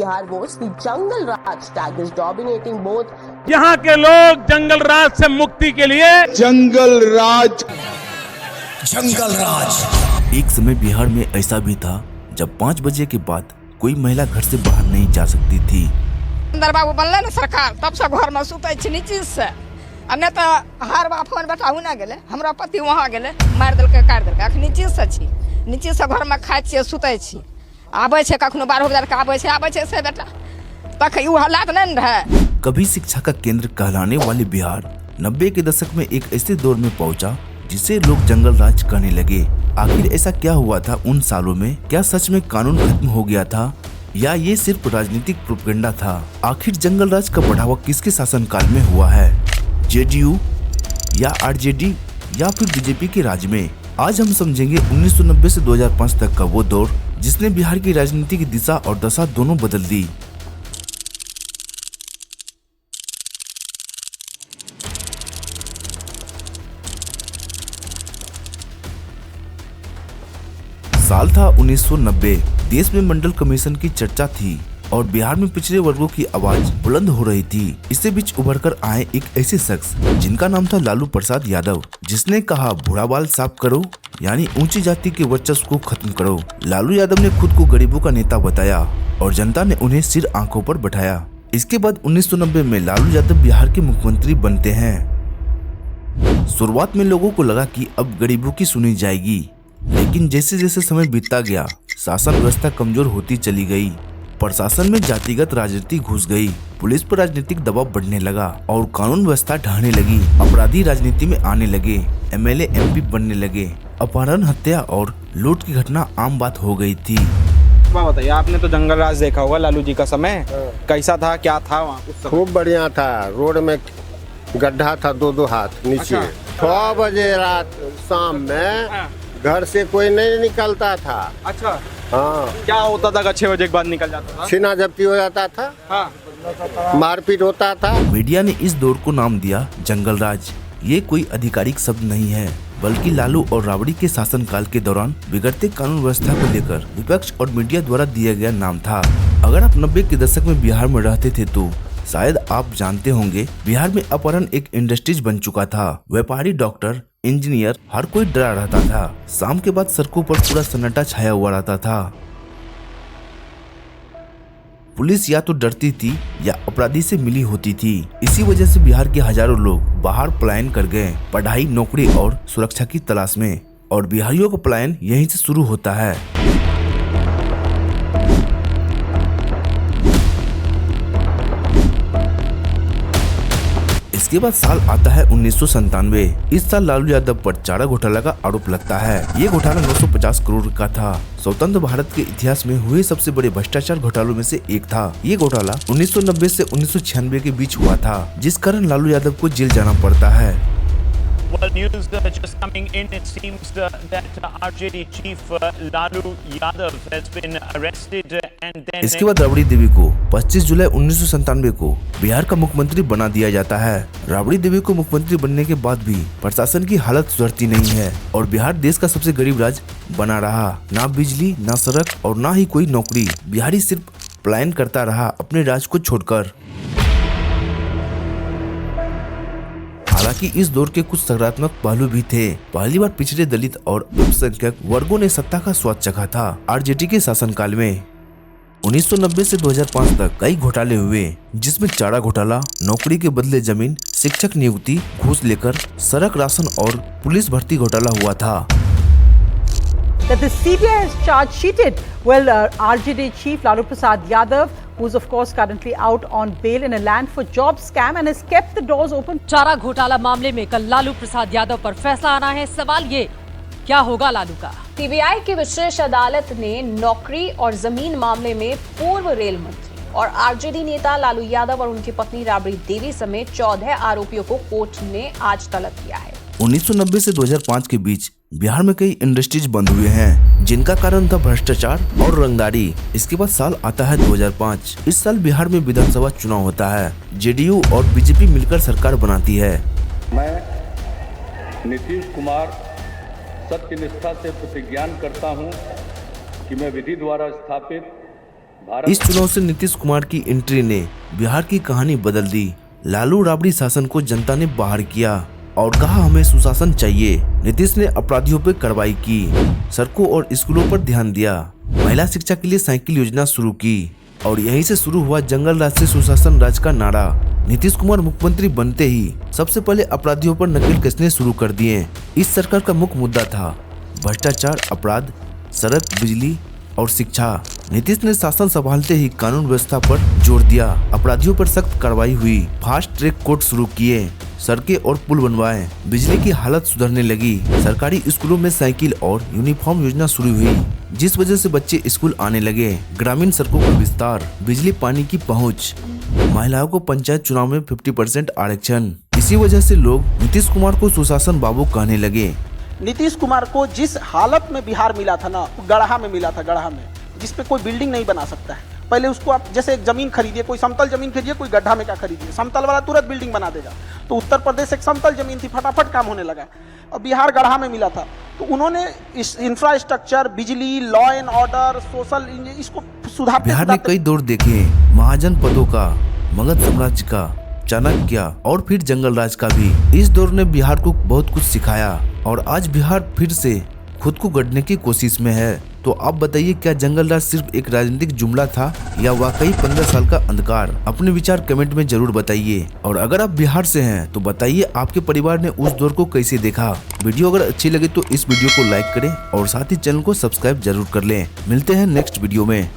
Bihar boasts the Jungle Raj tag is dominating both. यहाँ के लोग जंगल राज से मुक्ति के लिए जंगल राज। एक समय बिहार में ऐसा भी था जब 5 बजे के बाद कोई महिला घर से बाहर नहीं जा सकती थी। बाबू बनले ना सरकार, तब से घर में सुतै छी नीचे से, अन्य तो हर बाप फोन बैठाऊ ना गेले, हमरा पति वहाँ गेले, मार देलकै काट देलकै। अखन नीचे से छी, नीचे से घर में खाइ छी सुतै छी, आबै छै कखनो 12 बजे के आबै छै से बेटा, तक यू हालात नहीं रहे। कभी शिक्षा का केंद्र कहलाने वाले बिहार 90 के दशक में एक ऐसे दौर में पहुंचा जिसे लोग जंगल राज कहने लगे। आखिर ऐसा क्या हुआ था उन सालों में? क्या सच में कानून खत्म हो गया था या ये सिर्फ राजनीतिक प्रोपेगेंडा था? आखिर जंगल राज का बढ़ावा किसके शासनकाल में हुआ है, जेडीयू या आरजेडी या फिर बीजेपी के राज में? आज हम समझेंगे 1990 से 2005 तक का वो दौर जिसने बिहार की राजनीति की दिशा और दशा दोनों बदल दी। साल था 1990। देश में मंडल कमीशन की चर्चा थी और बिहार में पिछड़े वर्गों की आवाज बुलंद हो रही थी। इससे बीच उभर कर आए एक ऐसे शख्स जिनका नाम था लालू प्रसाद यादव, जिसने कहा बूढ़ा बाल साफ करो, यानी ऊंची जाति के वर्चस्व को खत्म करो। लालू यादव ने खुद को गरीबों का नेता बताया और जनता ने उन्हें सिर आंखों पर बैठाया। इसके बाद 1990 में लालू यादव बिहार के मुख्यमंत्री बनते हैं। शुरुआत में लोगों को लगा कि अब गरीबों की सुनी जाएगी, लेकिन जैसे जैसे समय बीतता गया शासन व्यवस्था कमजोर होती चली गई। प्रशासन में जातिगत राजनीति घुस गई, पुलिस पर राजनीतिक दबाव बढ़ने लगा और कानून व्यवस्था ढहने लगी। अपराधी राजनीति में आने लगे, एमएलए एमपी बनने लगे, अपहरण, हत्या और लूट की घटना आम बात हो गई थी। बताइए, आपने तो जंगल राज देखा होगा लालू जी का समय, कैसा था, क्या था वहाँ उस समय? खूब बढ़िया था। रोड में गड्ढा था 2-2 हाथ नीचे। 6 बजे रात शाम में घर से कोई नहीं निकलता था। अच्छा, हाँ। क्या होता था? 6 बजे के बाद निकल जाता था, छीना झपटी हो जाता था, हाँ। मारपीट होता था। मीडिया ने इस दौर को नाम दिया जंगल राज। ये कोई आधिकारिक शब्द नहीं है, बल्कि लालू और राबड़ी के शासनकाल के दौरान बिगड़ते कानून व्यवस्था को लेकर विपक्ष और मीडिया द्वारा दिया गया नाम था। अगर आप 90 के दशक में बिहार में रहते थे तो शायद आप जानते होंगे, बिहार में अपहरण एक इंडस्ट्रीज बन चुका था। व्यापारी, डॉक्टर, इंजीनियर, हर कोई डरा रहता था। शाम के बाद सड़कों पर पूरा सन्नाटा छाया हुआ रहता था। पुलिस या तो डरती थी या अपराधी से मिली होती थी। इसी वजह से बिहार के हजारों लोग बाहर पलायन कर गए, पढ़ाई, नौकरी और सुरक्षा की तलाश में। और बिहारियों का पलायन यहीं से शुरू होता है। इसके बाद साल आता है 1997। इस साल लालू यादव पर चारा घोटाला का आरोप लगता है। ये घोटाला 950 करोड़ का था। स्वतंत्र भारत के इतिहास में हुए सबसे बड़े भ्रष्टाचार घोटालों में से एक था। ये घोटाला 1990 से 1996 के बीच हुआ था, जिस कारण लालू यादव को जेल जाना पड़ता है। Well, news just coming in. It seems that RJD chief Lalu Yadav has been arrested and then. इसके बाद राबड़ी देवी को 25 जुलाई 1997 को बिहार का मुख्यमंत्री बना दिया जाता है। राबड़ी देवी को मुख्यमंत्री बनने के बाद भी प्रशासन की हालत सुधरती नहीं है और बिहार देश का सबसे गरीब राज्य बना रहा। ना बिजली, ना सड़क और ना ही कोई नौकरी। बिहारी सिर्फ पलायन करता रहा अपने राज्य को छोड़कर। हालांकि इस दौर के कुछ सकारात्मक पहलू भी थे। पहली बार पिछड़े, दलित और अल्पसंख्यक वर्गों ने सत्ता का स्वाद चखा था। आरजेडी के शासनकाल में 1990 से 2005 तक कई घोटाले हुए, जिसमें चारा घोटाला, नौकरी के बदले जमीन, शिक्षक नियुक्ति, घूस लेकर, सड़क, राशन और पुलिस भर्ती घोटाला हुआ था। That the CBI has charge sheeted, well, RJD chief Lalu Prasad Yadav, who's of course currently out on bail in a land for job scam and has kept the doors open. चारा घोटाला मामले में कल लालू प्रसाद यादव पर फैसला आना है। सवाल ये, क्या होगा लालू का? सीबीआई की विशेष अदालत ने नौकरी और जमीन मामले में पूर्व रेल मंत्री और आरजेडी नेता लालू यादव और उनकी पत्नी राबड़ी देवी समेत 14 आरोपियों को कोर्ट ने आज तलब किया है। 1990 से 2005 के बीच बिहार में कई इंडस्ट्रीज बंद हुए हैं, जिनका कारण था भ्रष्टाचार और रंगदारी। इसके बाद साल आता है 2005। इस साल बिहार में विधानसभा चुनाव होता है। जेडीयू और बीजेपी मिलकर सरकार बनाती है। मैं नीतीश कुमार सत्यनिष्ठा से प्रतिज्ञान करता हूं कि मैं विधि द्वारा स्थापित इस चुनाव से नीतीश कुमार की एंट्री ने बिहार की कहानी बदल दी। लालू राबड़ी शासन को जनता ने बाहर किया और कहा हमें सुशासन चाहिए। नीतीश ने अपराधियों पर कार्रवाई की, सड़कों और स्कूलों पर ध्यान दिया, महिला शिक्षा के लिए साइकिल योजना शुरू की और यहीं से शुरू हुआ जंगल राज से सुशासन राज का नारा। नीतीश कुमार मुख्यमंत्री बनते ही सबसे पहले अपराधियों पर नकेल कसने शुरू कर दिए। इस सरकार का मुख्य मुद्दा था भ्रष्टाचार, अपराध, सड़क, बिजली और शिक्षा। नीतीश ने शासन संभालते ही कानून व्यवस्था पर जोर दिया, अपराधियों पर सख्त कार्रवाई हुई, फास्ट ट्रैक कोर्ट शुरू किए, सड़कें और पुल बनवाए, बिजली की हालत सुधरने लगी, सरकारी स्कूलों में साइकिल और यूनिफॉर्म योजना शुरू हुई जिस वजह से बच्चे स्कूल आने लगे, ग्रामीण सड़कों का विस्तार, बिजली पानी की पहुंच, महिलाओं को पंचायत चुनाव में 50% आरक्षण। इसी वजह से लोग नीतीश कुमार को सुशासन बाबू कहने लगे। नीतीश कुमार को जिस हालत में बिहार मिला था ना, गढ़ा में मिला था, गढ़ा में जिसपे कोई बिल्डिंग नहीं बना सकता है। पहले उसको आप जैसे एक जमीन खरीदिए, कोई समतल जमीन खरीदिए, कोई गड्ढा में क्या खरीदिए, समतल वाला तुरंत बिल्डिंग बना देगा। तो उत्तर प्रदेश एक समतल जमीन थी, फटाफट काम होने लगा। और बिहार गढ़ा में मिला था, तो उन्होंने इस इंफ्रास्ट्रक्चर, बिजली, लॉ एंड ऑर्डर, सोशल, इसको सुधारते। बिहार ने कई दौर देखे, महाजन पदों का, मगध साम्राज्य का, चाणक्य और फिर जंगल राज का भी। इस दौर ने बिहार को बहुत कुछ सिखाया और आज बिहार फिर से खुद को गढ़ने की कोशिश में है। तो आप बताइए, क्या जंगल राज सिर्फ एक राजनीतिक जुमला था या वाकई 15 साल का अंधकार? अपने विचार कमेंट में जरूर बताइए। और अगर आप बिहार से हैं तो बताइए आपके परिवार ने उस दौर को कैसे देखा। वीडियो अगर अच्छी लगे तो इस वीडियो को लाइक करें और साथ ही चैनल को सब्सक्राइब जरूर कर लें। मिलते हैं नेक्स्ट वीडियो में।